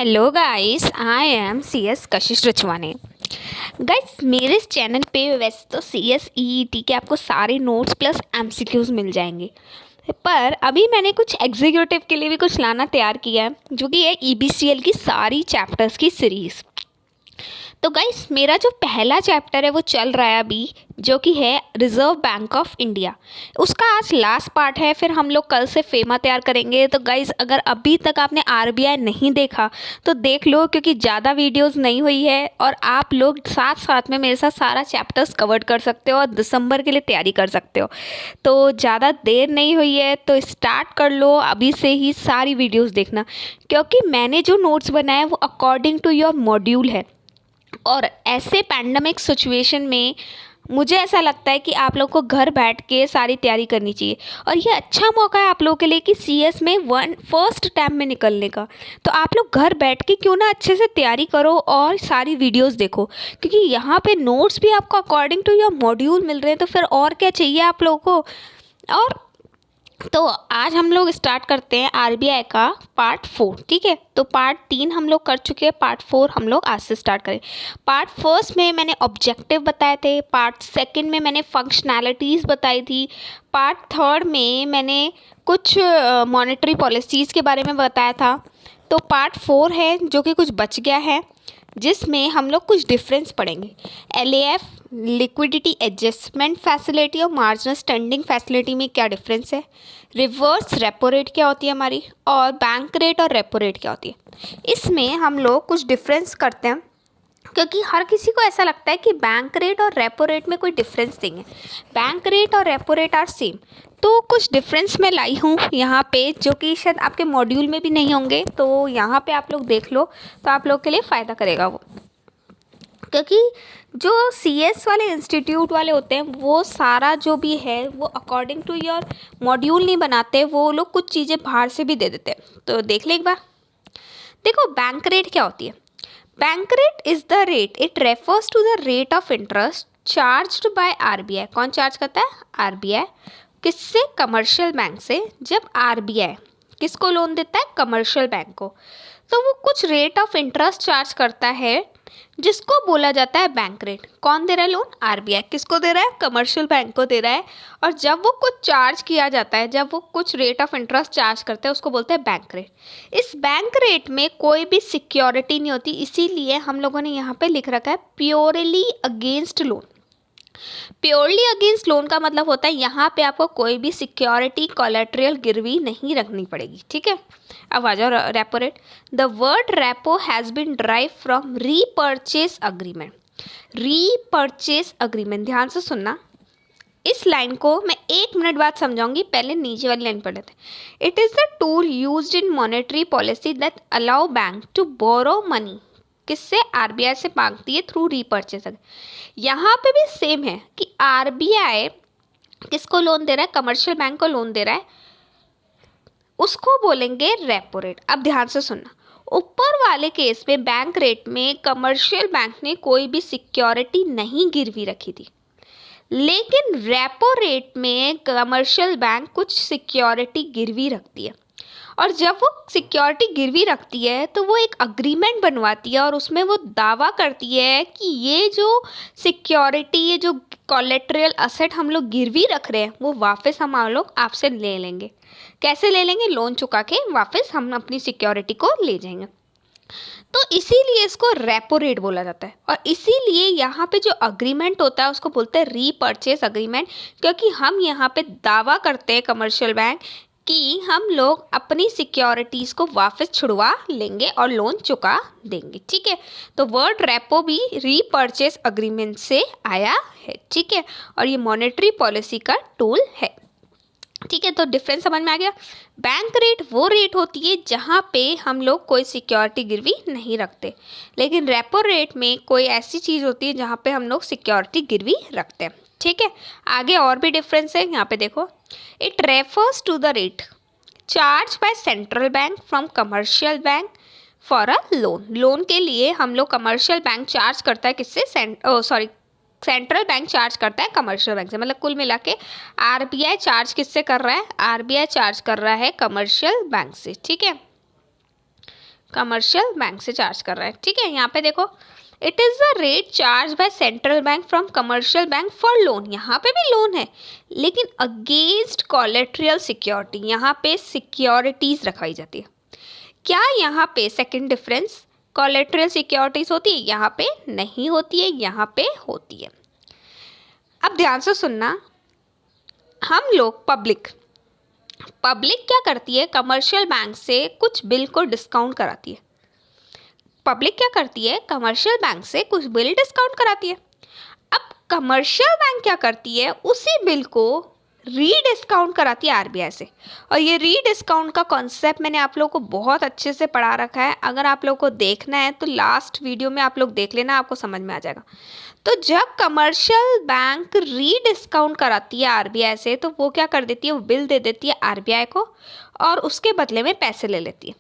Hello guys, I am C S Kashish Rachwani. Guys, मेरे इस channel पे वैसे तो C S E E T के आपको सारे notes plus M C Qs मिल जाएंगे, पर अभी मैंने कुछ एग्जीक्यूटिव के लिए भी कुछ लाना तैयार किया है, जो कि है ई बी सी एल की सारी चैप्टर्स की सीरीज़। तो गाइस, मेरा जो पहला चैप्टर है वो चल रहा है अभी, जो कि है रिजर्व बैंक ऑफ इंडिया। उसका आज लास्ट पार्ट है, फिर हम लोग कल से फेमा तैयार करेंगे। तो गाइस, अगर अभी तक आपने आर बी आई नहीं देखा तो देख लो, क्योंकि ज़्यादा वीडियोस नहीं हुई है और आप लोग साथ साथ में मेरे साथ सारा चैप्टर्स कवर कर सकते हो और दिसंबर के लिए तैयारी कर सकते हो। तो ज़्यादा देर नहीं हुई है तो स्टार्ट कर लो अभी से ही सारी वीडियोज़ देखना, क्योंकि मैंने जो नोट्स बनाए वो अकॉर्डिंग टू योर मॉड्यूल है। और ऐसे पैंडमिक सिचुएशन में मुझे ऐसा लगता है कि आप लोग को घर बैठ के सारी तैयारी करनी चाहिए, और ये अच्छा मौका है आप लोगों के लिए कि सी एस में फर्स्ट टाइम में निकलने का। तो आप लोग घर बैठ के क्यों ना अच्छे से तैयारी करो और सारी वीडियोस देखो, क्योंकि यहाँ पे नोट्स भी आपको अकॉर्डिंग टू योर मॉड्यूल मिल रहे हैं। तो फिर और क्या चाहिए आप लोगों को। और तो आज हम लोग स्टार्ट करते हैं आरबीआई का पार्ट 4। ठीक है, तो पार्ट 3 हम लोग कर चुके हैं, पार्ट 4 हम लोग आज से स्टार्ट करें। पार्ट फर्स्ट में मैंने ऑब्जेक्टिव बताए थे, पार्ट सेकंड में मैंने फंक्शनैलिटीज़ बताई थी, पार्ट थर्ड में मैंने कुछ मॉनेटरी पॉलिसीज़ के बारे में बताया था। तो पार्ट 4 है जो कि कुछ बच गया है, जिसमें हम लोग कुछ डिफरेंस पढ़ेंगे। L A F, liquidity adjustment facility और मार्जिनल स्टैंडिंग फैसिलिटी में क्या डिफरेंस है, रिवर्स रेपो रेट क्या होती है हमारी, और बैंक रेट और रेपो रेट क्या होती है। इसमें हम लोग कुछ डिफरेंस करते हैं, क्योंकि हर किसी को ऐसा लगता है कि बैंक रेट और रेपो रेट में कोई डिफरेंस नहीं है। बैंक रेट और रेपो रेट आर सेम। तो कुछ डिफरेंस मैं लाई हूँ यहाँ पे, जो कि शायद आपके मॉड्यूल में भी नहीं होंगे। तो यहाँ पे आप लोग देख लो, तो आप लोग के लिए फ़ायदा करेगा वो। क्योंकि जो सी एस वाले इंस्टीट्यूट वाले होते हैं वो सारा जो भी है वो अकॉर्डिंग टू योर मॉड्यूल नहीं बनाते, वो लोग कुछ चीज़ें बाहर से भी दे देते हैं। तो देख ले एक बार। देखो, बैंक रेट क्या होती है। Bank rate is the rate, it refers to the rate of interest charged by RBI. कौन चार्ज करता है? आरबीआई। किससे? कमर्शियल बैंक से। जब आरबीआई किसको लोन देता है? कमर्शियल बैंक को। तो वो कुछ रेट ऑफ इंटरेस्ट चार्ज करता है, जिसको बोला जाता है बैंक रेट। कौन दे रहा है लोन? आरबीआई। किसको दे रहा है? कमर्शियल बैंक को दे रहा है। और जब वो कुछ चार्ज किया जाता है, जब वो कुछ रेट ऑफ इंटरेस्ट चार्ज करते हैं, उसको बोलते हैं बैंक रेट। इस बैंक रेट में कोई भी सिक्योरिटी नहीं होती, इसीलिए हम लोगों ने यहाँ पे लिख रखा है purely against loan. Purely against loan का मतलब होता है यहाँ पे आपको कोई भी सिक्योरिटी कोलेट्रल गिरवी नहीं रखनी पड़ेगी। ठीक है, अब आ जाओ repo rate. The word repo has been drive from repurchase agreement. Repurchase agreement, ध्यान से सुनना। इस लाइन को मैं 1 मिनट बाद समझाऊंगी, पहले नीचे वाली लाइन पढ़ लेते हैं। It is the tool used in monetary policy that allow bank to borrow money. किससे? आरबीआई से मांगती है थ्रू रीपर्चेज। यहाँ पे भी सेम है कि आरबीआई किसको लोन दे रहा है? कमर्शियल बैंक को लोन दे रहा है, उसको बोलेंगे रेपो रेट। अब ध्यान से सुनना, ऊपर वाले केस में बैंक रेट में कमर्शियल बैंक ने कोई भी सिक्योरिटी नहीं गिरवी रखी थी, लेकिन रेपो रेट में कमर्शियल बैंक कुछ सिक्योरिटी गिरवी रखती है। और जब वो सिक्योरिटी गिरवी रखती है तो वो एक अग्रीमेंट बनवाती है, और उसमें वो दावा करती है कि ये जो सिक्योरिटी, ये जो कोलेट्रल असेट हम लोग गिरवी रख रहे हैं, वो वापस हम लोग आपसे ले लेंगे। कैसे ले लेंगे? लोन चुका के वापस हम अपनी सिक्योरिटी को ले जाएंगे। तो इसीलिए इसको रेपो रेट बोला जाता है। और इसीलिए यहाँ पे जो अग्रीमेंट होता है उसको बोलते हैं रीपर्चेज अग्रीमेंट, क्योंकि हम यहाँ पे दावा करते हैं कमर्शियल बैंक कि हम लोग अपनी सिक्योरिटीज़ को वापस छुड़वा लेंगे और लोन चुका देंगे। ठीक है, तो वर्ड रेपो भी रीपर्चेज अग्रीमेंट से आया है। ठीक है, और ये मॉनेटरी पॉलिसी का टूल है। ठीक है, तो डिफरेंस समझ में आ गया। बैंक रेट वो रेट होती है जहाँ पे हम लोग कोई सिक्योरिटी गिरवी नहीं रखते, लेकिन रेपो रेट में कोई ऐसी चीज़ होती है जहाँ पे हम लोग सिक्योरिटी गिरवी रखते हैं। ठीक है, आगे और भी डिफरेंस है, यहाँ पे देखो। It refers to the rate charge by central bank from commercial bank for a loan. Loan के लिए हम लोग कमर्शियल बैंक चार्ज करता है किससे? सेंट्रल बैंक चार्ज करता है कमर्शियल बैंक से। मतलब कुल मिला के आरबीआई चार्ज किससे कर रहा है? आरबीआई चार्ज कर रहा है कमर्शियल बैंक से। ठीक है, कमर्शियल बैंक से चार्ज कर रहा है, ठीक है। यहाँ पे देखो, it is the rate charge by central bank from commercial bank for loan. यहाँ पे भी लोन है, लेकिन अगेंस्ट कोलेट्रियल सिक्योरिटी, यहाँ पे सिक्योरिटीज रखाई जाती है। क्या यहाँ पे सेकंड डिफरेंस, कोलेट्रियल सिक्योरिटीज होती है, यहाँ पे नहीं होती है, यहाँ पे होती है। अब ध्यान से सुनना, हम लोग पब्लिक क्या करती है, कमर्शियल बैंक से कुछ बिल को डिस्काउंट कराती है। पब्लिक क्या करती है, कमर्शियल बैंक से कुछ बिल डिस्काउंट कराती है। अब कमर्शियल बैंक क्या करती है, उसी बिल को रीडिस्काउंट कराती है आरबीआई से। और ये रीडिस्काउंट का कॉन्सेप्ट मैंने आप लोगों को बहुत अच्छे से पढ़ा रखा है। अगर आप लोगों को देखना है तो लास्ट वीडियो में आप लोग देख लेना, आपको समझ में आ जाएगा। तो जब कमर्शियल बैंक रीडिस्काउंट कराती है आरबीआई से, तो वो क्या कर देती है, वो बिल दे देती है आरबीआई को और उसके बदले में पैसे ले लेती है।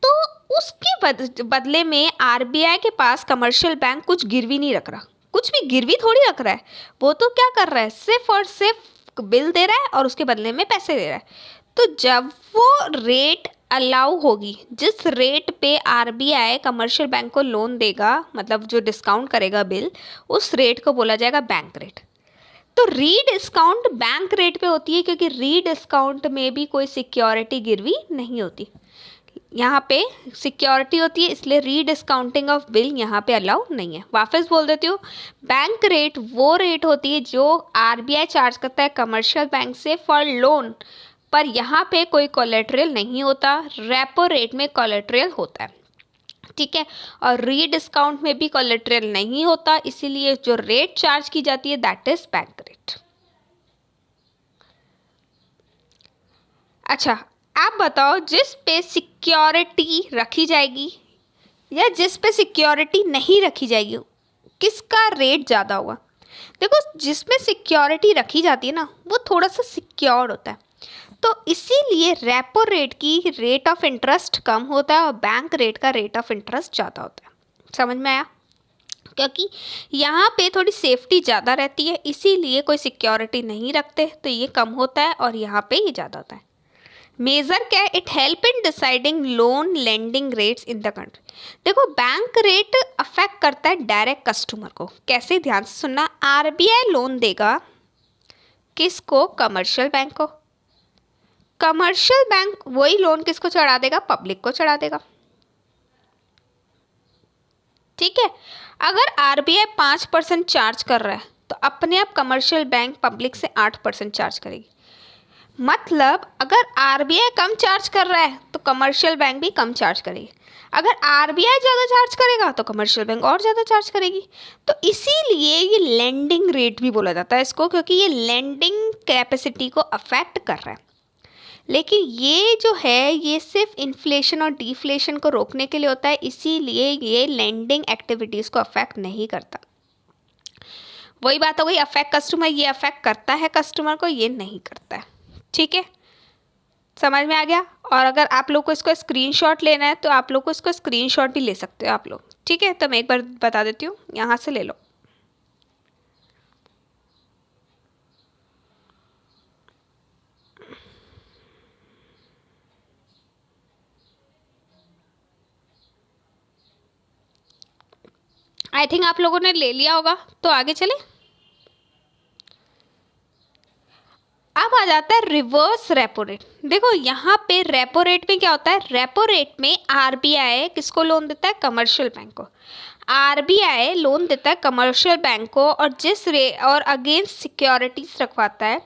तो उसके बदले में आरबीआई के पास कमर्शियल बैंक कुछ गिरवी नहीं रख रहा, कुछ भी गिरवी थोड़ी रख रहा है। वो तो क्या कर रहा है, सिर्फ और सिर्फ बिल दे रहा है और उसके बदले में पैसे दे रहा है। तो जब वो रेट अलाउ होगी, जिस रेट पे आरबीआई कमर्शियल बैंक को लोन देगा, मतलब जो डिस्काउंट करेगा बिल, उस रेट को बोला जाएगा बैंक रेट। तो रीडिस्काउंट बैंक रेट पे होती है, क्योंकि रीडिस्काउंट में भी कोई सिक्योरिटी गिरवी नहीं होती, यहाँ पे सिक्योरिटी होती है, इसलिए रीडिस्काउंटिंग ऑफ बिल यहाँ पे अलाउ नहीं है। वापस बोल देती हूँ, बैंक रेट वो रेट होती है जो आरबीआई चार्ज करता है कमर्शियल बैंक से फॉर लोन, पर यहाँ पे कोई कोलेट्रल नहीं होता, रेपो रेट में कोलेट्रल होता है, ठीक है। और रीडिस्काउंट में भी कोलेट्रल नहीं होता, इसीलिए जो रेट चार्ज की जाती है दैट इज बैंक रेट। अच्छा, आप बताओ, जिस पे सिक्योरिटी रखी जाएगी या जिस पे सिक्योरिटी नहीं रखी जाएगी, किसका रेट ज़्यादा होगा। देखो, जिसमें सिक्योरिटी रखी जाती है ना, वो थोड़ा सा सिक्योर्ड होता है, तो इसीलिए रेपो रेट की रेट ऑफ इंटरेस्ट कम होता है और बैंक रेट का रेट ऑफ इंटरेस्ट ज़्यादा होता है। समझ में आया, क्योंकि यहाँ पे थोड़ी सेफ्टी ज़्यादा रहती है, इसीलिए कोई सिक्योरिटी नहीं रखते तो ये कम होता है और यहाँ पे ये ज़्यादा होता है। मेजर क्या है, it help in deciding loan lending rates in the country. देखो, बैंक रेट अफेक्ट करता है डायरेक्ट कस्टमर को। कैसे, ध्यान से सुनना, आरबीआई लोन देगा किसको, कमर्शियल बैंक को। कमर्शियल बैंक वही लोन किसको चढ़ा देगा, पब्लिक को चढ़ा देगा, ठीक है। अगर आरबीआई 5% चार्ज कर रहा है, तो अपने आप कमर्शियल बैंक पब्लिक से 8% चार्ज करेगी। मतलब अगर आरबीआई कम चार्ज कर रहा है तो कमर्शियल बैंक भी कम चार्ज करेगी, अगर आरबीआई ज़्यादा चार्ज करेगा तो कमर्शियल बैंक और ज़्यादा चार्ज करेगी। तो इसीलिए ये लेंडिंग रेट भी बोला जाता है इसको, क्योंकि ये लेंडिंग कैपेसिटी को अफेक्ट कर रहा है। लेकिन ये जो है, ये सिर्फ इन्फ्लेशन और डिफ्लेशन को रोकने के लिए होता है, इसीलिए ये लेंडिंग एक्टिविटीज़ को अफेक्ट नहीं करता। वही बात हो गई, अफेक्ट कस्टमर, ये अफेक्ट करता है कस्टमर को, ये नहीं करता है, ठीक है। समझ में आ गया। और अगर आप लोग को इसको स्क्रीनशॉट लेना है तो आप लोग को इसको स्क्रीनशॉट भी ले सकते हो आप लोग, ठीक है। तो मैं एक बार बता देती हूँ, यहाँ से ले लो। आई थिंक आप लोगों ने ले लिया होगा, तो आगे चले। अब आ जाता है रिवर्स रेपो रेट। देखो, यहाँ पे रेपो रेट में क्या होता है, रेपो रेट में आरबीआई किसको लोन देता है, कमर्शियल बैंक को। आरबीआई लोन देता है कमर्शियल बैंक को और और अगेंस्ट सिक्योरिटीज रखवाता है,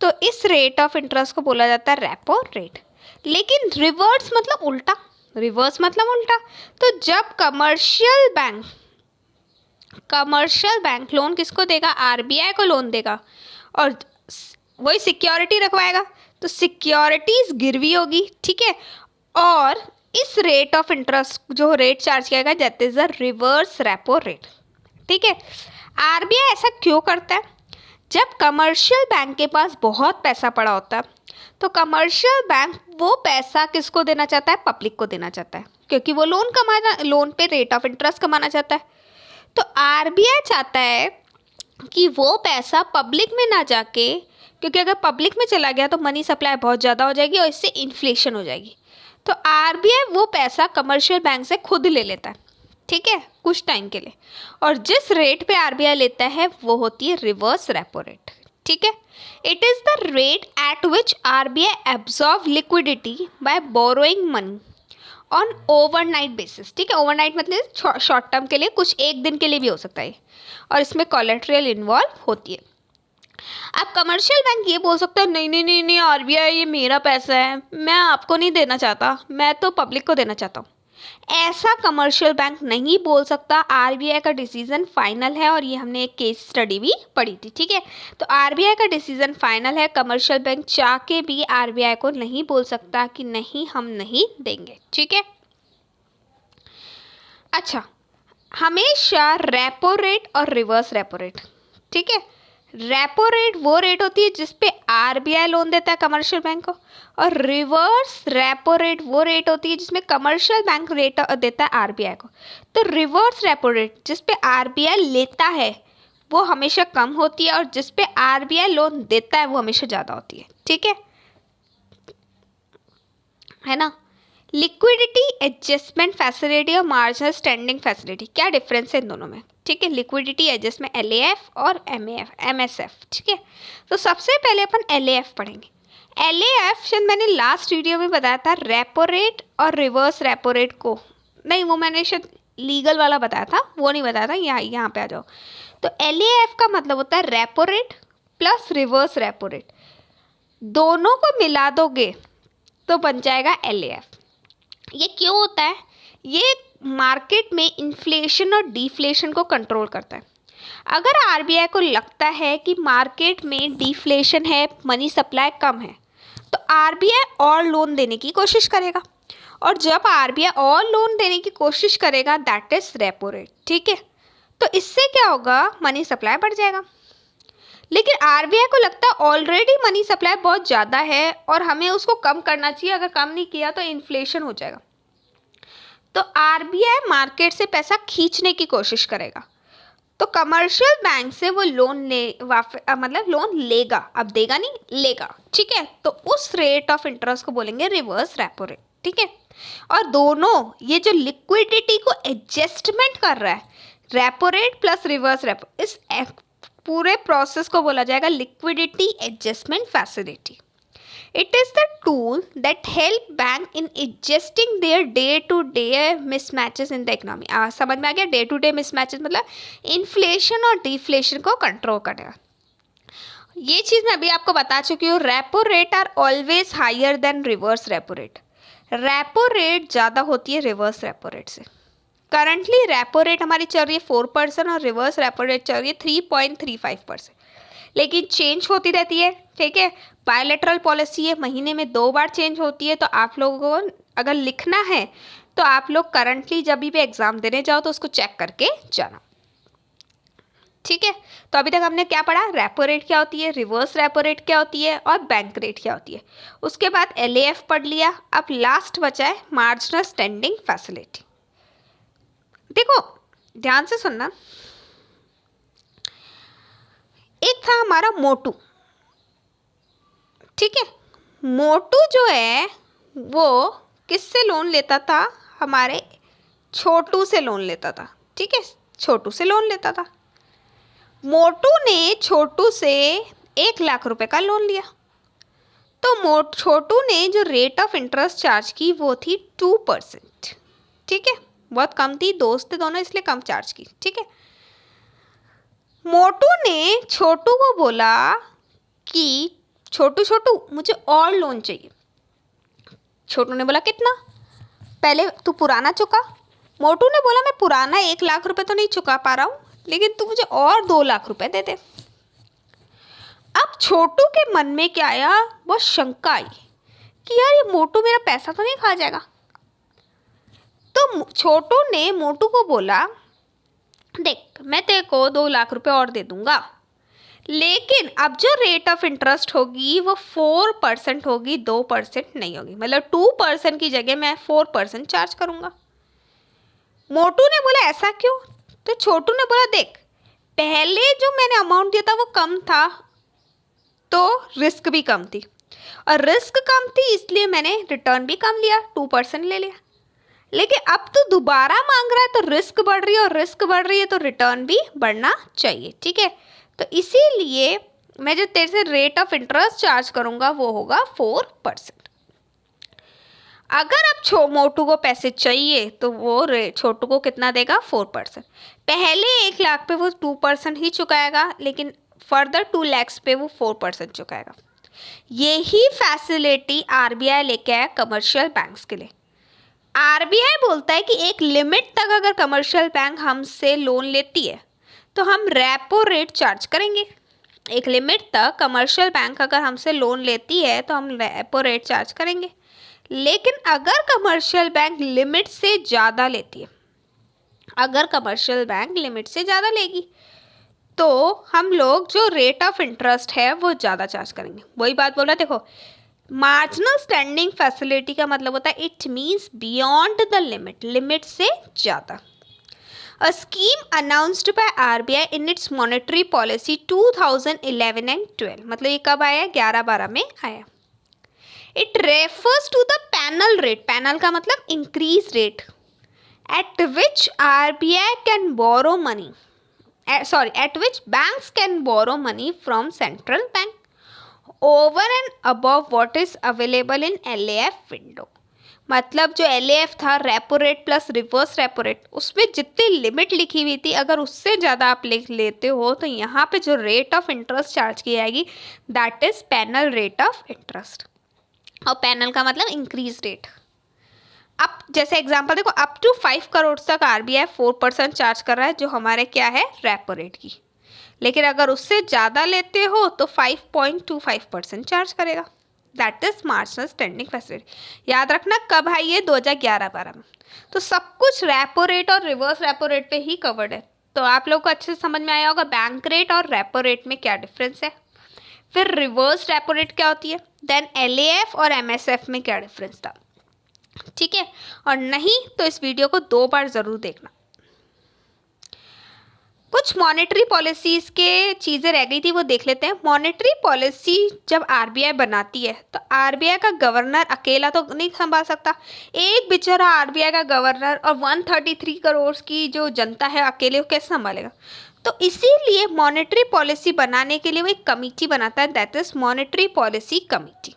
तो इस रेट ऑफ इंटरेस्ट को बोला जाता है रेपो रेट। लेकिन रिवर्स मतलब उल्टा, रिवर्स मतलब उल्टा। तो जब कमर्शियल बैंक लोन किसको देगा, आरबीआई को लोन देगा और वही सिक्योरिटी रखवाएगा, तो सिक्योरिटीज गिरवी होगी, ठीक है। और इस रेट ऑफ इंटरेस्ट जो रेट चार्ज किया गया that is the reverse repo rate, ठीक है। आरबीआई ऐसा क्यों करता है, जब कमर्शियल बैंक के पास बहुत पैसा पड़ा होता है, तो कमर्शियल बैंक वो पैसा किसको देना चाहता है, पब्लिक को देना चाहता है, क्योंकि वो लोन पे रेट ऑफ इंटरेस्ट कमाना चाहता है। तो आरबीआई चाहता है कि वो पैसा पब्लिक में ना जाके, क्योंकि अगर पब्लिक में चला गया तो मनी सप्लाई बहुत ज़्यादा हो जाएगी और इससे इन्फ्लेशन हो जाएगी। तो आरबीआई वो पैसा कमर्शियल बैंक से खुद ले लेता है, ठीक है, कुछ टाइम के लिए। और जिस रेट पे आरबीआई लेता है वो होती है रिवर्स रेपो रेट, ठीक है। It is the rate at which RBI absorb liquidity by borrowing money on overnight basis, ठीक है। ओवरनाइट मतलब शॉर्ट टर्म के लिए, कुछ एक दिन के लिए भी हो सकता है, और इसमें कोलेटरल इन्वॉल्व होती है। आप कमर्शियल बैंक ये बोल सकते हो नहीं नहीं नहीं नहीं आरबीआई ये मेरा पैसा है, मैं आपको नहीं देना चाहता, मैं तो पब्लिक को देना चाहता हूँ। ऐसा कमर्शियल बैंक नहीं बोल सकता। आरबीआई का डिसीजन फाइनल है, और ये हमने एक केस स्टडी भी पढ़ी थी, ठीक है। तो आरबीआई का डिसीजन फाइनल है। कमर्शियल बैंक चाह के भी आरबीआई को नहीं बोल सकता कि नहीं हम नहीं देंगे, ठीक है। अच्छा, हमेशा रेपो रेट और रिवर्स रेपो रेट, ठीक है। रेपो रेट वो रेट होती है जिस पे आरबीआई लोन देता है कमर्शियल बैंक को, और रिवर्स रेपो रेट वो रेट होती है जिसमें कमर्शियल बैंक रेट देता है आरबीआई को। तो रिवर्स रेपो रेट जिस पे आरबीआई लेता है वो हमेशा कम होती है, और जिस पे आरबीआई लोन देता है वो हमेशा ज़्यादा होती है, ठीक है ना। लिक्विडिटी एडजस्टमेंट फैसिलिटी और मार्जिनल स्टैंडिंग फैसिलिटी, क्या डिफरेंस है इन दोनों में, ठीक है। लिक्विडिटी एडजस्टमेंट एलएएफ और एमएसएफ, ठीक है। तो सबसे पहले अपन एलएएफ पढ़ेंगे। एलएएफ शायद मैंने लास्ट वीडियो में बताया था, रेपो रेट और रिवर्स रेपो रेट को, नहीं वो मैंने शायद लीगल वाला बताया था, वो नहीं बताया था, यहाँ पे आ जाओ। तो एलएएफ का मतलब होता है repo rate plus reverse repo rate, दोनों को मिला दोगे तो बन जाएगा एलएएफ। ये क्यों होता है? ये मार्केट में इन्फ्लेशन और डिफ्लेशन को कंट्रोल करता है। अगर आरबीआई को लगता है कि मार्केट में डिफ्लेशन है, मनी सप्लाई कम है, तो आरबीआई और लोन देने की कोशिश करेगा, और जब आरबीआई और लोन देने की कोशिश करेगा दैट इज रेपो रेट, ठीक है। तो इससे क्या होगा, मनी सप्लाई बढ़ जाएगा। लेकिन आरबीआई को लगता है ऑलरेडी मनी सप्लाई बहुत ज़्यादा है और हमें उसको कम करना चाहिए, अगर कम नहीं किया तो इन्फ्लेशन हो जाएगा। तो आरबीआई मार्केट से पैसा खींचने की कोशिश करेगा, तो कमर्शियल बैंक से वो लोन मतलब लोन लेगा, अब देगा नहीं, लेगा, ठीक है। तो उस रेट ऑफ इंटरेस्ट को बोलेंगे रिवर्स रेपो रेट, ठीक है। और दोनों ये जो लिक्विडिटी को एडजस्टमेंट कर रहा है, repo rate plus reverse repo, इस पूरे प्रोसेस को बोला जाएगा liquidity adjustment facility. It is the tool that help bank in adjusting their day-to-day mismatches in the economy. समझ में आ गया? Day-to-day mismatches मतलब इन्फ्लेशन और डिफ्लेशन को कंट्रोल करेगा। ये चीज़ मैं अभी आपको बता चुकी हूँ। Repo rate are always higher than reverse repo rate. Repo rate ज़्यादा होती है रिवर्स रेपो रेट से। करंटली रेपो रेट हमारी चल रही है 4% और रिवर्स रेपो रेट चल रही है 3.35%, लेकिन चेंज होती रहती है, ठीक है। बायलैटरल पॉलिसी है, महीने में 2 बार चेंज होती है। तो आप लोगों को अगर लिखना है तो आप लोग करंटली जब भी एग्ज़ाम देने जाओ तो उसको चेक करके जाना, ठीक है। तो अभी तक हमने क्या पढ़ा, रेपो रेट क्या होती है, रिवर्स रेपो रेट क्या होती है, और बैंक रेट क्या होती है। उसके बाद एलएएफ पढ़ लिया। अब लास्ट बचा है मार्जिनल स्टैंडिंग फैसिलिटी। देखो ध्यान से सुनना, एक था हमारा मोटू, ठीक है। मोटू जो है वो किससे लोन लेता था, हमारे छोटू से लोन लेता था, ठीक है। छोटू से लोन लेता था। मोटू ने छोटू से 1 लाख रुपए का लोन लिया। तो छोटू ने जो रेट ऑफ इंटरेस्ट चार्ज की वो थी 2%, ठीक है। बहुत कम थी, दोस्त थे दोनों इसलिए कम चार्ज की, ठीक है। मोटू ने छोटू को बोला कि छोटू छोटू मुझे और लोन चाहिए। छोटू ने बोला कितना, पहले तू पुराना चुका। मोटू ने बोला मैं पुराना 1 लाख रुपए तो नहीं चुका पा रहा हूँ, लेकिन तू मुझे और 2 लाख रुपए दे दे। अब छोटू के मन में क्या आया, बहुत शंका आई कि यार ये मोटू मेरा पैसा तो नहीं खा जाएगा। तो छोटू ने मोटू को बोला देख मैं तेरे को 2 लाख रुपए और दे दूंगा, लेकिन अब जो रेट ऑफ इंटरेस्ट होगी वो 4% होगी, 2% नहीं होगी। मतलब 2% की जगह मैं 4% चार्ज करूंगा। मोटू ने बोला ऐसा क्यों? तो छोटू ने बोला देख पहले जो मैंने अमाउंट दिया था वो कम था तो रिस्क भी कम थी, और रिस्क कम थी इसलिए मैंने रिटर्न भी कम लिया, 2% ले लिया। लेकिन अब तो दोबारा मांग रहा है तो रिस्क बढ़ रही है, और रिस्क बढ़ रही है तो रिटर्न भी बढ़ना चाहिए, ठीक है। तो इसीलिए मैं जो तेरे से रेट ऑफ इंटरेस्ट चार्ज करूँगा वो होगा 4%। अगर अब मोटू को पैसे चाहिए तो वो छोटू को कितना देगा, 4%। पहले 1 लाख पे वो 2% ही चुकाएगा, लेकिन फर्दर 2 लाख पे वो 4% चुकाएगा। यही फैसिलिटी आरबीआई लेके आया कमर्शियल बैंक्स के लिए। आरबीआई बोलता है कि एक लिमिट तक अगर कमर्शियल बैंक हमसे लोन लेती है तो हम रेपो रेट चार्ज करेंगे। एक लिमिट तक कमर्शियल बैंक अगर हमसे लोन लेती है तो हम रेपो रेट चार्ज करेंगे। लेकिन अगर कमर्शियल बैंक लिमिट से ज़्यादा लेती है, अगर कमर्शियल बैंक लिमिट से ज़्यादा लेगी तो हम लोग जो रेट ऑफ इंटरेस्ट है वो ज़्यादा चार्ज करेंगे। वही बात बोल रहा है, देखो मार्जिनल स्टैंडिंग फैसिलिटी का मतलब होता है it means beyond the limit, limit से ज़्यादा। A scheme announced by RBI in its monetary policy 2011 and 12, मतलब ये कब आया, 11-12 में आया। It refers to the panel rate, panel का मतलब increase rate, at which RBI can borrow money, at which banks can borrow money from central bank over and above what is available in LAF window। मतलब जो LAF था, repo rate plus reverse repo rate, उसमें जितनी limit लिखी हुई थी अगर उससे ज़्यादा आप लिख लेते हो तो यहाँ पे जो रेट ऑफ इंटरेस्ट चार्ज की जाएगी that is panel rate of interest. और पैनल का मतलब इंक्रीज रेट। अब जैसे एग्जांपल देखो, अप टू 5 करोड़ तक आरबीआई 4% चार्ज कर रहा है, जो हमारे क्या है, रेपो रेट की। लेकिन अगर उससे ज़्यादा लेते हो तो 5.25% चार्ज करेगा। That is marginal standing facility. याद रखना कब आई है, 2011-12 में। तो सब कुछ रेपो रेट और रिवर्स रेपो रेट पे ही कवर्ड है। तो आप लोगों को अच्छे से समझ में आया होगा बैंक रेट और रेपो रेट में क्या डिफरेंस है। फिर रिवर्स रेपो रेट क्या होती है, देन LAF और MSF में क्या डिफरेंस था, ठीक है। और नहीं तो इस वीडियो को 2 बार ज़रूर देखना। कुछ मॉनेटरी पॉलिसीज़ के चीज़ें रह गई थी वो देख लेते हैं। मॉनेटरी पॉलिसी जब आरबीआई बनाती है तो आरबीआई का गवर्नर अकेला तो नहीं संभाल सकता। एक बेचारा आरबीआई का गवर्नर और 133 करोड़ की जो जनता है अकेले वो कैसे संभालेगा। तो इसीलिए मॉनेटरी पॉलिसी बनाने के लिए वो एक कमेटी बनाता है, that is monetary policy committee,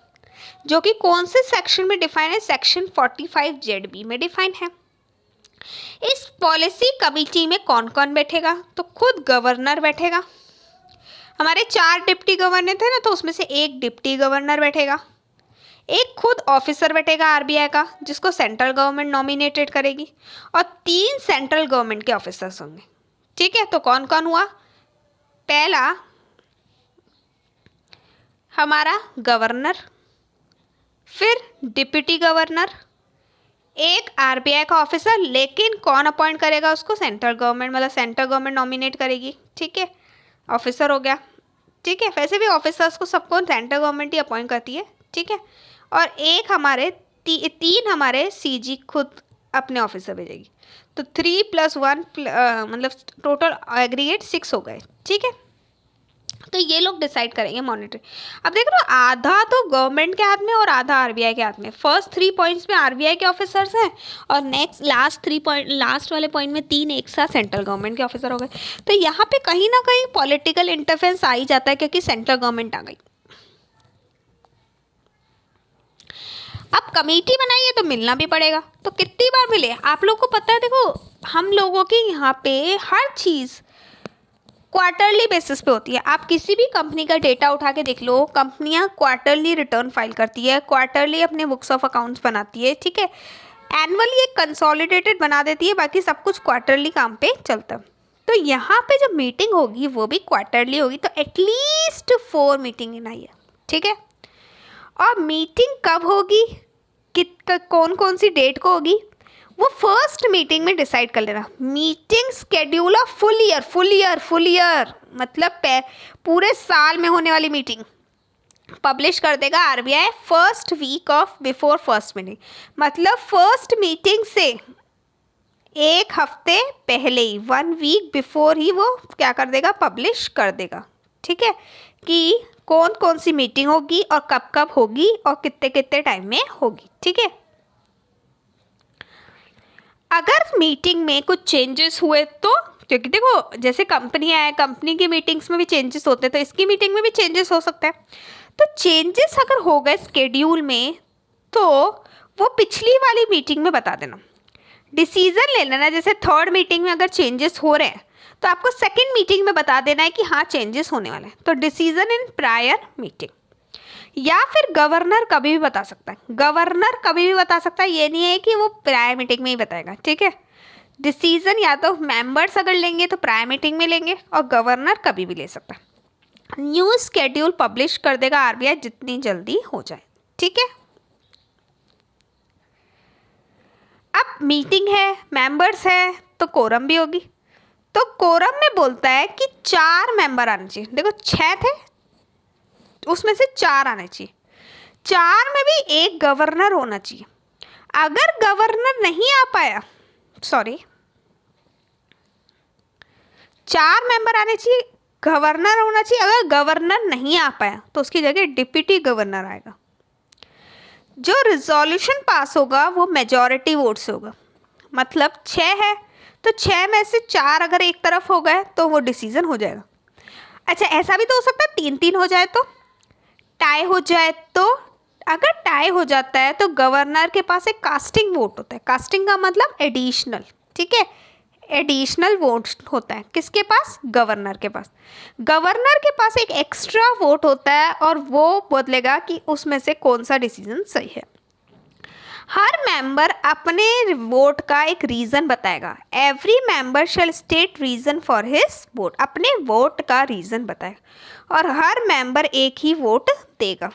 जो कि कौन से सेक्शन में डिफाइन है, सेक्शन 45 ZB में डिफाइन है। इस पॉलिसी कमेटी में कौन कौन बैठेगा, तो खुद गवर्नर बैठेगा। हमारे 4 डिप्टी गवर्नर थे ना, तो उसमें से एक डिप्टी गवर्नर बैठेगा, एक खुद ऑफिसर बैठेगा आरबीआई का जिसको सेंट्रल गवर्नमेंट नॉमिनेटेड करेगी, और 3 सेंट्रल गवर्नमेंट के ऑफिसर्स होंगे, ठीक है। तो कौन कौन हुआ, पहला हमारा गवर्नर, फिर डिप्टी गवर्नर, एक आरबीआई का ऑफिसर, लेकिन कौन अपॉइंट करेगा उसको, सेंट्रल गवर्नमेंट, मतलब सेंट्रल गवर्नमेंट नॉमिनेट करेगी, ठीक है। ऑफिसर हो गया, ठीक है। वैसे भी ऑफिसर्स को सबको सेंट्रल गवर्नमेंट ही अपॉइंट करती है, ठीक है। और एक हमारे 3 हमारे सीजी खुद अपने ऑफिसर भेजेगी। तो 3 + 1 मतलब टोटल एग्रीगेट 6 हो गए, ठीक है। तो ये लोग डिसाइड करेंगे मॉनिटरी। अब देख रहे हो, आधा तो गवर्नमेंट के हाथ में और आधा आरबीआई के हाथ में। फर्स्ट 3 पॉइंट्स में आरबीआई के ऑफिसर्स हैं और नेक्स्ट लास्ट वाले पॉइंट में 3 एक साथ सेंट्रल गवर्नमेंट के ऑफिसर हो गए। तो यहाँ पे कहीं ना कहीं पॉलिटिकल इंटरफेरेंस आ ही जाता है क्योंकि सेंट्रल गवर्नमेंट आ गई। अब कमेटी बनाई है तो मिलना भी पड़ेगा। तो कितनी बार मिले आप लोग को पता है, देखो हम लोगों के यहाँ पे हर चीज़ क्वार्टरली बेसिस पे होती है। आप किसी भी कंपनी का डेटा उठा के देख लो, कंपनियां क्वार्टरली रिटर्न फाइल करती है, क्वार्टरली अपने बुक्स ऑफ अकाउंट्स बनाती है, ठीक है। एनुअली एक कंसोलिडेटेड बना देती है, बाकी सब कुछ क्वार्टरली काम पे चलता है। तो यहाँ पे जो मीटिंग होगी वो भी क्वार्टरली होगी, तो एटलीस्ट 4 मीटिंग इन आई है, ठीक है। और मीटिंग कब होगी, कौन कौन सी डेट को होगी, वो फर्स्ट मीटिंग में डिसाइड कर लेना। Meeting schedule of full year मतलब पूरे साल में होने वाली मीटिंग पब्लिश कर देगा RBI first week of before first meeting, मतलब फर्स्ट मीटिंग से 1 हफ्ते पहले ही, 1 वीक बिफोर ही वो क्या कर देगा, पब्लिश कर देगा, ठीक है, कि कौन कौन सी मीटिंग होगी और कब कब होगी और कितने कितने टाइम में होगी, ठीक है। अगर मीटिंग में कुछ चेंजेस हुए तो, क्योंकि देखो जैसे कंपनी है, कंपनी की मीटिंग्स में भी चेंजेस होते हैं, तो इसकी मीटिंग में भी चेंजेस हो सकता है। तो चेंजेस अगर हो गए स्केड्यूल में तो वो पिछली वाली मीटिंग में बता देना। डिसीजन ले लेना, जैसे थर्ड मीटिंग में अगर चेंजेस हो रहे हैं तो आपको सेकेंड मीटिंग में बता देना है कि हाँ चेंजेस होने वाले हैं। तो डिसीजन इन प्रायर मीटिंग। या फिर गवर्नर कभी भी बता सकता है, गवर्नर कभी भी बता सकता है, ये नहीं है कि वो प्रायर मीटिंग में ही बताएगा, ठीक है। डिसीजन या तो मेंबर्स अगर लेंगे तो प्रायर मीटिंग में लेंगे, और गवर्नर कभी भी ले सकता है। न्यू स्केड्यूल पब्लिश कर देगा आरबीआई जितनी जल्दी हो जाए, ठीक है। अब मीटिंग है, मेंबर्स है, तो कोरम भी होगी। तो कोरम में बोलता है कि 4 मेंबर आने चाहिए। देखो 6 थे, उसमें से 4 आने चाहिए। 4 में भी एक गवर्नर होना चाहिए। अगर गवर्नर नहीं आ पाया, सॉरी, 4 मेंबर आने चाहिए, गवर्नर होना चाहिए। अगर गवर्नर नहीं आ पाया तो उसकी जगह डिप्टी गवर्नर आएगा। जो रिजोल्यूशन पास होगा वो मेजॉरिटी वोट से होगा। मतलब 6 है तो 6 में से 4 अगर एक तरफ हो गए तो वो डिसीजन हो जाएगा। अच्छा, ऐसा भी तो हो सकता है 3-3 हो जाए, तो टाई हो जाए। तो अगर टाई हो जाता है तो गवर्नर के पास एक कास्टिंग वोट होता है। कास्टिंग का मतलब एडिशनल, ठीक है, एडिशनल वोट होता है। किसके पास? गवर्नर के पास। गवर्नर के पास एक एक्स्ट्रा वोट होता है और वो बदलेगा कि उसमें से कौन सा डिसीजन सही है। हर मेंबर अपने वोट का एक रीज़न बताएगा। Every member shell state reason for his vote. अपने वोट का रीज़न बताएगा और हर मेंबर एक ही वोट देगा।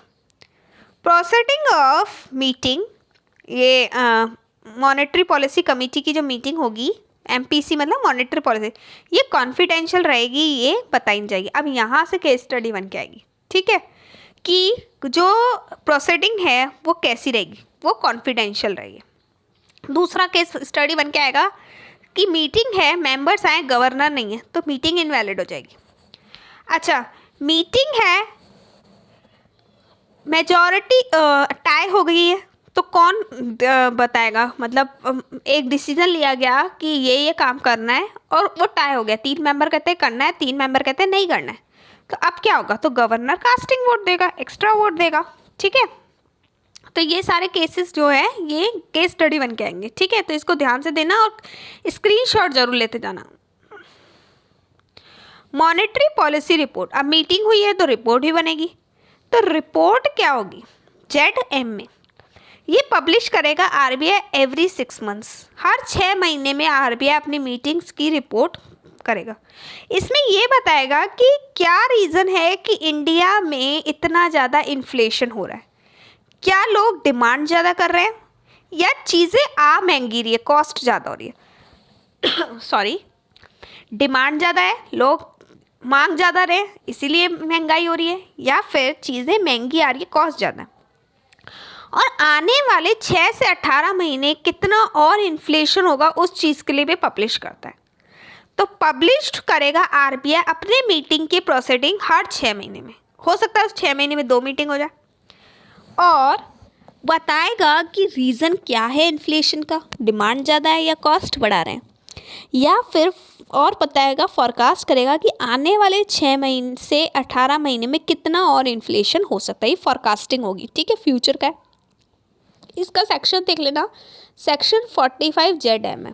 प्रोसीडिंग ऑफ मीटिंग, ये मॉनेटरी पॉलिसी कमेटी की जो मीटिंग होगी, एमपीसी मतलब मॉनेटरी पॉलिसी, ये कॉन्फिडेंशियल रहेगी, ये बताई जाएगी। अब यहाँ से केस स्टडी बन के आएगी, ठीक है, कि जो प्रोसीडिंग है वो कैसी रहेगी, वो कॉन्फिडेंशियल रहेगी। दूसरा केस स्टडी बन के आएगा कि मीटिंग है, मेंबर्स आए, गवर्नर नहीं है, तो मीटिंग इनवैलिड हो जाएगी। अच्छा, मीटिंग है, मेजॉरिटी टाई हो गई है, तो कौन बताएगा? मतलब एक डिसीजन लिया गया कि ये काम करना है और वो टाई हो गया। 3 मेंबर कहते हैं करना है, 3 मेंबर कहते हैं नहीं करना है, तो अब क्या होगा? तो गवर्नर कास्टिंग वोट देगा, एक्स्ट्रा वोट देगा, ठीक है। तो ये सारे केसेस जो है ये केस स्टडी बन के आएंगे, ठीक है। तो इसको ध्यान से देना और स्क्रीनशॉट जरूर लेते जाना। मॉनेटरी पॉलिसी रिपोर्ट, अब मीटिंग हुई है तो रिपोर्ट ही बनेगी। तो रिपोर्ट क्या होगी? ZM में ये पब्लिश करेगा आरबीआई एवरी 6 मंथ्स। हर 6 महीने में आरबीआई अपनी मीटिंग्स की रिपोर्ट करेगा। इसमें ये बताएगा कि क्या रीज़न है कि इंडिया में इतना ज़्यादा इन्फ्लेशन हो रहा है। क्या लोग डिमांड ज़्यादा कर रहे हैं या चीज़ें महंगी रही है, कॉस्ट ज़्यादा हो रही है सॉरी, डिमांड ज़्यादा है, लोग मांग ज़्यादा रहे इसीलिए महंगाई हो रही है, या फिर चीज़ें महंगी आ रही है, कॉस्ट ज़्यादा है। और आने वाले 6 से 18 महीने कितना और इन्फ्लेशन होगा उस चीज़ के लिए भी पब्लिश करता है। तो पब्लिश करेगा आरबीआई अपने मीटिंग की प्रोसीडिंग हर 6 महीने में। हो सकता है उस 6 महीने में 2 मीटिंग हो जाए, और बताएगा कि रीज़न क्या है इन्फ्लेशन का, डिमांड ज़्यादा है या कॉस्ट बढ़ा रहे हैं, या फिर और बताएगा, फॉरकास्ट करेगा कि आने वाले 6 महीने से 18 महीने में कितना और इन्फ्लेशन हो सकता है। ये फॉरकास्टिंग होगी, ठीक है, फ्यूचर का है। इसका सेक्शन देख लेना, सेक्शन 45 ZM है।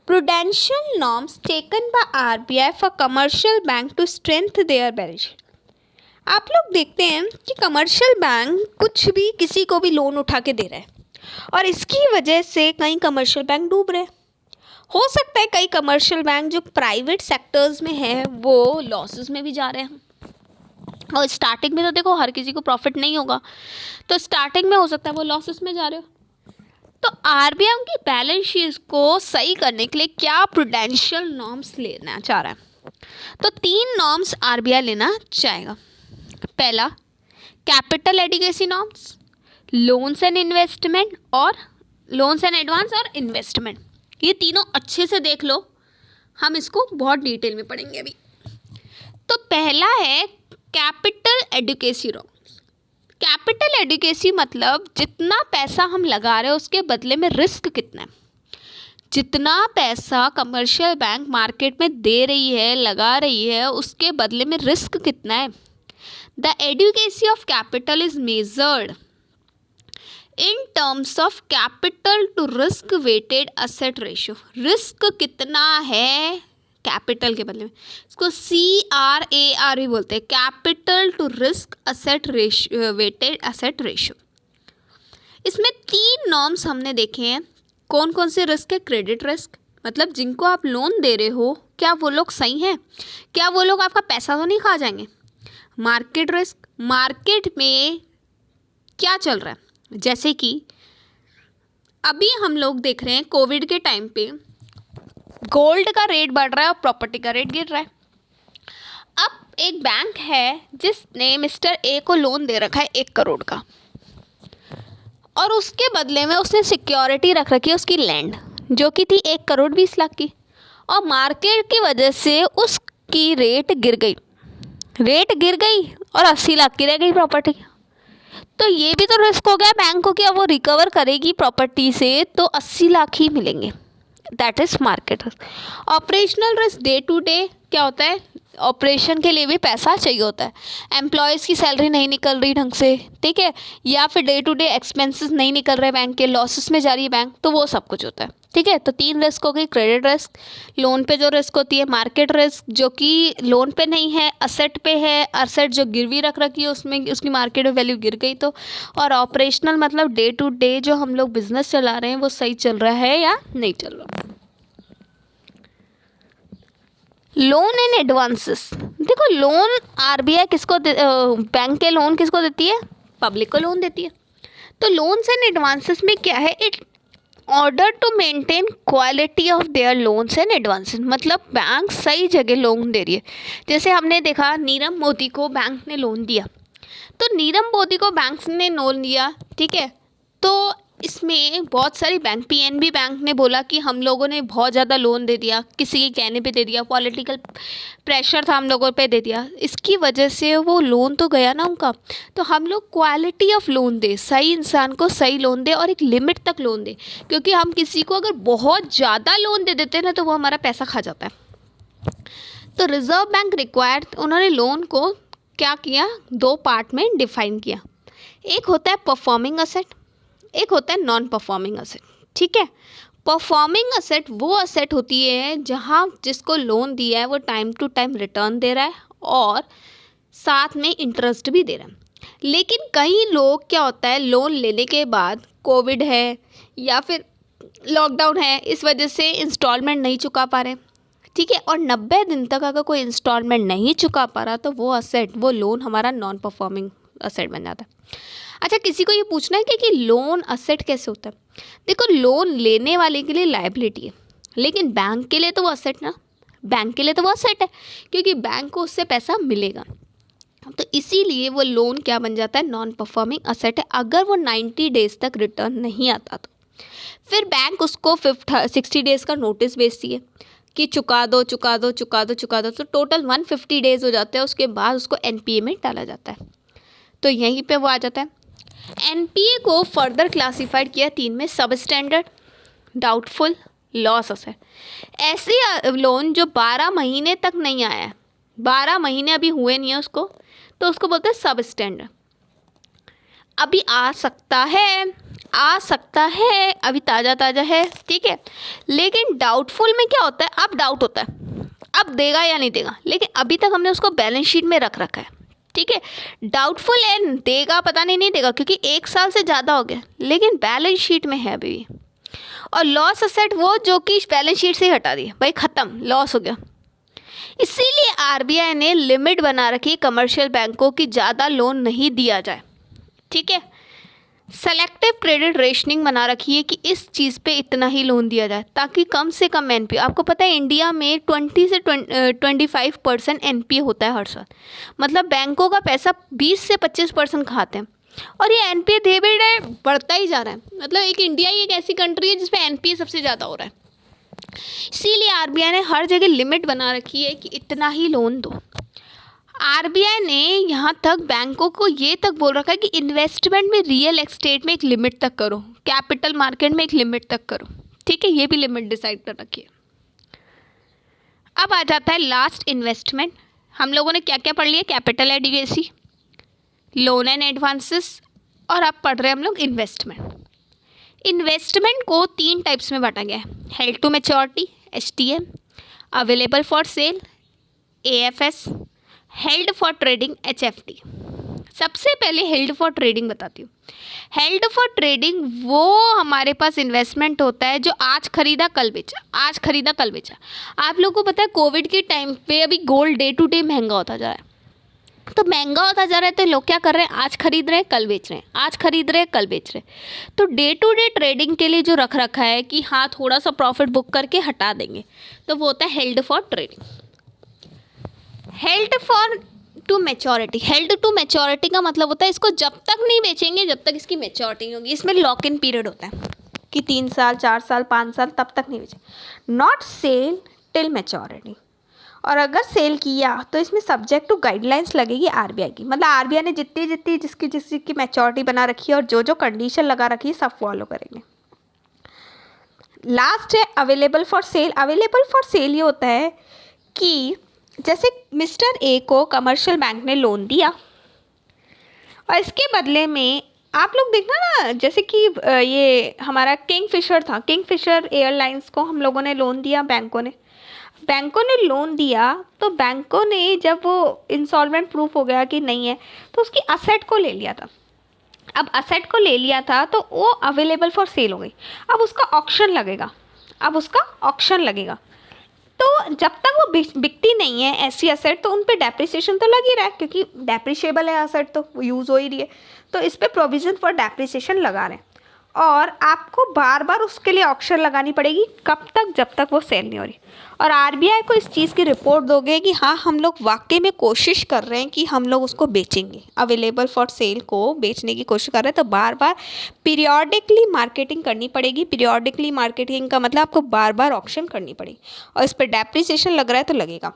Prudential norms taken by RBI for commercial bank to strength their balance sheet. आप लोग देखते हैं कि कमर्शियल बैंक कुछ भी किसी को भी लोन उठा के दे रहा है और इसकी वजह से कई कमर्शियल बैंक डूब रहे हैं। हो सकता है कई कमर्शियल बैंक जो प्राइवेट सेक्टर्स में है वो लॉसेस में भी जा रहे हैं, और स्टार्टिंग में तो देखो हर किसी को प्रॉफिट नहीं होगा, तो स्टार्टिंग में हो सकता है वो लॉसेस में जा रहे हो। तो आरबीआई उनकी बैलेंस शीट को सही करने के लिए क्या प्रूडेंशियल नॉर्म्स लेना चाह रहा है? तो 3 नॉर्म्स आरबीआई लेना चाहेगा। पहला, capital adequacy norms, loans and investment, और लोन्स एंड एडवांस और इन्वेस्टमेंट। ये तीनों अच्छे से देख लो, हम इसको बहुत डिटेल में पढ़ेंगे अभी। तो पहला है capital adequacy loan. Capital adequacy मतलब जितना पैसा हम लगा रहे हैं उसके बदले में रिस्क कितना है। जितना पैसा कमर्शियल बैंक मार्केट में दे रही है, लगा रही है, उसके बदले में रिस्क कितना है। The adequacy of capital is measured in terms of capital to risk weighted asset ratio. Risk कितना है कैपिटल के बदले में, इसको CRAR भी बोलते हैं, capital to risk asset ratio, weighted asset ratio. इसमें 3 नॉर्म्स हमने देखे हैं। कौन कौन से रिस्क है? क्रेडिट रिस्क, मतलब जिनको आप लोन दे रहे हो क्या वो लोग सही हैं, क्या वो लोग आपका पैसा तो नहीं खा जाएंगे। मार्केट रिस्क, मार्केट में क्या चल रहा है, जैसे कि अभी हम लोग देख रहे हैं कोविड के टाइम पे गोल्ड का रेट बढ़ रहा है और प्रॉपर्टी का रेट गिर रहा है। अब एक बैंक है जिसने मिस्टर ए को लोन दे रखा है 1 करोड़ का, और उसके बदले में उसने सिक्योरिटी रख रखी है उसकी लैंड, जो कि थी 1 करोड़ 20 लाख की, और मार्केट की वजह से उसकी रेट गिर गई और 80 लाख की रह गई प्रॉपर्टी। तो ये भी तो रिस्क हो गया बैंक को कि अब वो रिकवर करेगी प्रॉपर्टी से तो 80 लाख ही मिलेंगे। That is market risk. Operational risk, day to day क्या होता है, ऑपरेशन के लिए भी पैसा चाहिए होता है। एम्प्लॉयज़ की सैलरी नहीं निकल रही ढंग से, ठीक है, या फिर डे टू डे एक्सपेंसेस नहीं निकल रहे बैंक के, लॉसेस में जा रही है बैंक, तो वो सब कुछ होता है, ठीक है। तो 3 रिस्क हो गई। क्रेडिट रिस्क, लोन पे जो रिस्क होती है। मार्केट रिस्क, जो कि लोन पे नहीं है, असेट पे है, असेट जो गिरवी रख रखी है उसमें उसकी मार्केट में वैल्यू गिर गई तो। और ऑपरेशनल मतलब डे टू डे जो हम लोग बिजनेस चला रहे हैं वो सही चल रहा है या नहीं चल रहा। लोन एंड एडवांसेस, देखो लोन RBI किसको बैंक के लोन किसको देती है, पब्लिक को लोन देती है। तो लोन्स एंड एडवांसेस में क्या है, it order to maintain quality of their loans and advances, मतलब बैंक सही जगह लोन दे रही है। जैसे हमने देखा नीरव मोदी को बैंक ने लोन दिया, तो नीरव मोदी को बैंक ने लोन दिया, ठीक है। तो इसमें बहुत सारी बैंक, PNB बैंक ने बोला कि हम लोगों ने बहुत ज़्यादा लोन दे दिया, किसी के कहने पे दे दिया, पॉलिटिकल प्रेशर था हम लोगों पे दे दिया, इसकी वजह से वो लोन तो गया ना उनका। तो हम लोग क्वालिटी ऑफ लोन दे, सही इंसान को सही लोन दे और एक लिमिट तक लोन दे, क्योंकि हम किसी को अगर बहुत ज़्यादा लोन दे देते हैं ना तो वो हमारा पैसा खा जाता है। तो रिजर्व बैंक रिक्वायर्ड, उन्होंने लोन को क्या किया, 2 पार्ट में डिफाइन किया। एक होता है परफॉर्मिंग असेट, एक होता है नॉन परफॉर्मिंग असेट, ठीक है। परफॉर्मिंग असेट वो असेट होती है जहाँ जिसको लोन दिया है वो टाइम टू टाइम रिटर्न दे रहा है और साथ में इंटरेस्ट भी दे रहा है। लेकिन कई लोग क्या होता है, लोन लेने के बाद कोविड है या फिर लॉकडाउन है, इस वजह से इंस्टॉलमेंट नहीं चुका पा रहे, ठीक है, और 90 दिन तक अगर कोई इंस्टॉलमेंट नहीं चुका पा रहा तो वो असेट, वो लोन हमारा नॉन परफॉर्मिंग असेट बन जाता है। अच्छा, किसी को ये पूछना है कि लोन असेट कैसे होता है। देखो, लोन लेने वाले के लिए लायबिलिटी है, लेकिन बैंक के लिए तो वो असेट ना, बैंक के लिए तो वो असेट है, क्योंकि बैंक को उससे पैसा मिलेगा। तो इसीलिए वो लोन क्या बन जाता है, नॉन परफॉर्मिंग असेट है। अगर वो 90 डेज तक रिटर्न नहीं आता तो फिर बैंक उसको 60 डेज़ का नोटिस भेजती है कि चुका दो। तो टोटल 150 डेज़ हो जाते हैं, उसके बाद उसको NPA में डाला जाता है। तो यहीं पे वो आ जाता है। NPA को फर्दर क्लासिफाइड किया 3 में, सब स्टैंडर्ड, डाउटफुल, लॉस असेट। ऐसे लोन जो 12 महीने तक नहीं आया है, 12 महीने अभी हुए नहीं है उसको, तो उसको बोलते हैं सब स्टैंडर्ड। अभी आ सकता है, अभी ताज़ा है, ठीक है। लेकिन डाउटफुल में क्या होता है, अब डाउट होता है अब देगा या नहीं देगा, लेकिन अभी तक हमने उसको बैलेंस शीट में रख रखा है, ठीक है। डाउटफुल है, देगा पता नहीं देगा, क्योंकि 1 साल से ज़्यादा हो गया, लेकिन बैलेंस शीट में है अभी भी। और लॉस असेट वो जो कि बैलेंस शीट से ही हटा दिया, भाई ख़त्म, लॉस हो गया। इसीलिए RBI ने लिमिट बना रखी कमर्शियल बैंकों की, ज़्यादा लोन नहीं दिया जाए, ठीक है। सेलेक्टिव क्रेडिट रेशनिंग बना रखी है कि इस चीज़ पे इतना ही लोन दिया जाए, ताकि कम से कम NPA, आपको पता है इंडिया में 20 से 25% NPA होता है हर साल, मतलब बैंकों का पैसा 20 से 25% खाते हैं, और ये NPA धीरे धीरे बढ़ता ही जा रहा है। मतलब इंडिया ही एक ऐसी कंट्री है जिसमें NPA सबसे ज़्यादा हो रहा है। इसीलिए RBI ने हर जगह लिमिट बना रखी है कि इतना ही लोन दो। आरबीआई ने यहाँ तक बैंकों को ये तक बोल रखा है कि इन्वेस्टमेंट में रियल एस्टेट में एक लिमिट तक करो, कैपिटल मार्केट में एक लिमिट तक करो, ठीक है, ये भी लिमिट डिसाइड कर रखी है। अब आ जाता है लास्ट इन्वेस्टमेंट। हम लोगों ने क्या क्या पढ़ लिया, capital adequacy, loan and advances, और अब पढ़ रहे हैं हम लोग इन्वेस्टमेंट। इन्वेस्टमेंट को 3 टाइप्स में बांटा गया है, held to maturity HTM, available for sale AFS, held for trading HFT। सबसे पहले हेल्ड फॉर ट्रेडिंग बताती हूँ। हेल्ड फॉर ट्रेडिंग वो हमारे पास इन्वेस्टमेंट होता है जो आज खरीदा कल बेचा, आज खरीदा कल बेचा। आप लोगों को पता है कोविड के टाइम पे अभी गोल्ड डे टू डे महंगा होता जा रहा है, तो महंगा होता जा रहा है तो लोग क्या कर रहे हैं, आज खरीद रहे हैं कल बेच रहे हैं, आज खरीद रहे हैं कल बेच रहे हैं। तो डे टू डे ट्रेडिंग के लिए जो रख रखा है कि हाँ थोड़ा सा प्रॉफिट बुक करके हटा देंगे, तो वो होता है held for trading. Held for to maturity, held to maturity का मतलब होता है इसको जब तक नहीं बेचेंगे जब तक इसकी मैच्योरिटी नहीं होगी। इसमें लॉक इन पीरियड होता है कि 3 साल 4 साल 5 साल तब तक नहीं बेचेंगे। नॉट सेल टिल मैच्योरिटी, और अगर सेल किया तो इसमें सब्जेक्ट टू गाइडलाइंस लगेगी आरबीआई की, मतलब आरबीआई ने जितनी जितनी जिसकी मैच्योरिटी बना रखी है और जो जो कंडीशन लगा रखी है सब फॉलो करेंगे। लास्ट है available for cell. Available for cell ये होता है कि जैसे मिस्टर ए को कमर्शियल बैंक ने लोन दिया और इसके बदले में आप लोग देखना ना, जैसे कि ये हमारा किंगफिशर था, किंगफिशर एयरलाइंस को हम लोगों ने लोन दिया, बैंकों ने लोन दिया, तो बैंकों ने जब वो इंसॉल्वेंट प्रूफ हो गया कि नहीं है तो उसकी असेट को ले लिया था। अब असेट को ले लिया था तो वो अवेलेबल फॉर सेल हो गई। अब उसका ऑक्शन लगेगा, तो जब तक वो बिकती नहीं है ऐसी असेट तो उन पे डेप्रिसिएशन तो लग ही रहा है, क्योंकि डेप्रिशिएबल है असेट तो वो यूज़ हो ही रही है, तो इस पे प्रोविज़न फॉर डेप्रिसिएशन लगा रहे हैं। और आपको बार बार उसके लिए ऑक्शन लगानी पड़ेगी, कब तक, जब तक वो सेल नहीं हो रही। और आरबीआई को इस चीज़ की रिपोर्ट दोगे कि हाँ हम लोग वाकई में कोशिश कर रहे हैं कि हम लोग उसको बेचेंगे, अवेलेबल फॉर सेल को बेचने की कोशिश कर रहे हैं, तो बार बार पीरियोडिकली मार्केटिंग करनी पड़ेगी। पीरियोडिकली मार्केटिंग का मतलब आपको बार बार ऑक्शन करनी पड़ेगी, और इस पर डेप्रिसिएशन लग रहा है तो लगेगा।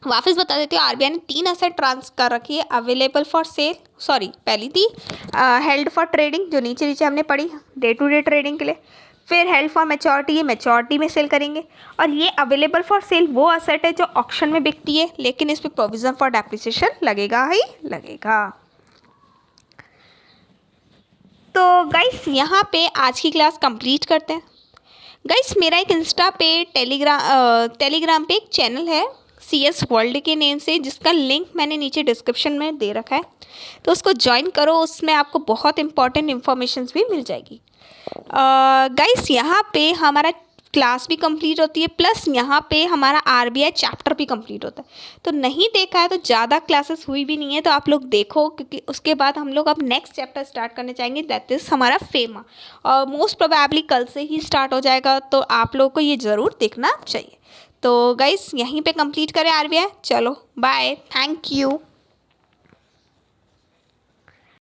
वापस बता देती हूँ, आरबीआई ने 3 असेट ट्रांस कर रखी है, अवेलेबल फॉर सेल, पहली थी हेल्ड फॉर ट्रेडिंग जो नीचे नीचे हमने पढ़ी डे टू डे ट्रेडिंग के लिए, फिर हेल्ड फॉर मैच्योरिटी, ये मैच्योरिटी में सेल करेंगे, और ये अवेलेबल फॉर सेल वो असेट है जो ऑक्शन में बिकती है, लेकिन इस पर प्रोविजन फॉर डेप्रिसिएशन लगेगा ही लगेगा। तो गाइस यहाँ पे आज की क्लास कंप्लीट करते हैं। गाइस मेरा एक इंस्टा पे टेलीग्राम पे एक चैनल है CS वर्ल्ड के नेम से, जिसका लिंक मैंने नीचे डिस्क्रिप्शन में दे रखा है, तो उसको ज्वाइन करो, उसमें आपको बहुत इंपॉर्टेंट इन्फॉर्मेशंस भी मिल जाएगी। गाइस यहाँ पे हमारा क्लास भी कंप्लीट होती है, प्लस यहाँ पे हमारा आरबीआई चैप्टर भी कंप्लीट होता है। तो नहीं देखा है तो ज़्यादा क्लासेस हुई भी नहीं है, तो आप लोग देखो, क्योंकि उसके बाद हम लोग अब नेक्स्ट चैप्टर स्टार्ट करने चाहेंगे, दैट इज़ हमारा फेमा, और मोस्ट प्रोबेबली कल से ही स्टार्ट हो जाएगा, तो आप लोगों को ये ज़रूर देखना चाहिए। तो गाइस यहीं पे कंप्लीट करें आरबीआई। चलो बाय, थैंक यू।